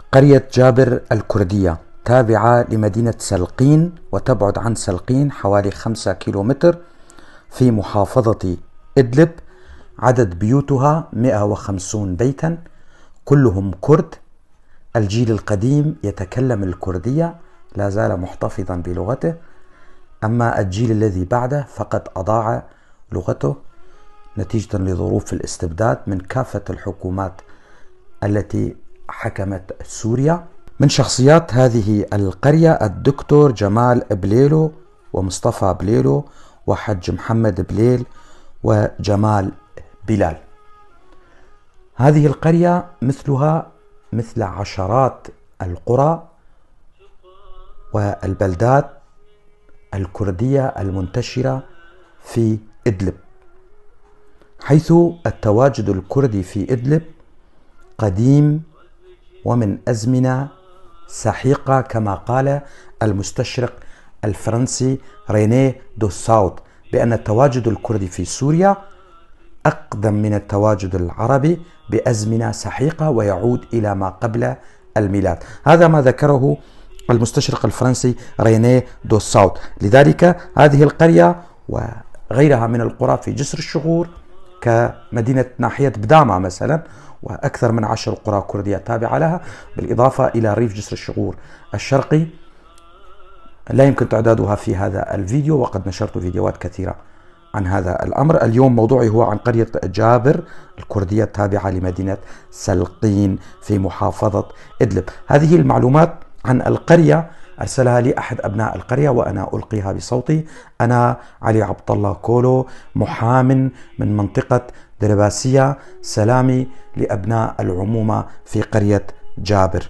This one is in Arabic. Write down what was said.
قرية جابر الكردية تابعة لمدينة سلقين، وتبعد عن سلقين حوالي 5 كيلومتر في محافظة إدلب. عدد بيوتها 150 بيتا، كلهم كرد. الجيل القديم يتكلم الكردية، لا زال محتفظا بلغته، أما الجيل الذي بعده فقد أضاع لغته نتيجة لظروف الاستبداد من كافة الحكومات التي حكمت سوريا. من شخصيات هذه القرية الدكتور جمال بليلو ومصطفى بليلو وحج محمد بليل وجمال بلال. هذه القرية مثلها مثل عشرات القرى والبلدات الكردية المنتشرة في إدلب، حيث التواجد الكردي في إدلب قديم ومن أزمنة سحيقة، كما قال المستشرق الفرنسي رينيه دوساوت بأن التواجد الكردي في سوريا أقدم من التواجد العربي بأزمنة سحيقة ويعود إلى ما قبل الميلاد. هذا ما ذكره المستشرق الفرنسي رينيه دوساوت. لذلك هذه القرية وغيرها من القرى في جسر الشغور كمدينة ناحية بدامة مثلا، وأكثر من 10 قرى كردية تابعة لها، بالإضافة إلى ريف جسر الشغور الشرقي لا يمكن تعدادها في هذا الفيديو، وقد نشرت فيديوهات كثيرة عن هذا الأمر. اليوم موضوعي هو عن قرية جابر الكردية التابعة لمدينة سلقين في محافظة إدلب. هذه المعلومات عن القرية أرسلها لي أحد أبناء القرية وأنا ألقيها بصوتي. أنا علي عبد الله كولو، محام من منطقة درباسية. سلامي لأبناء العمومة في قرية جابر.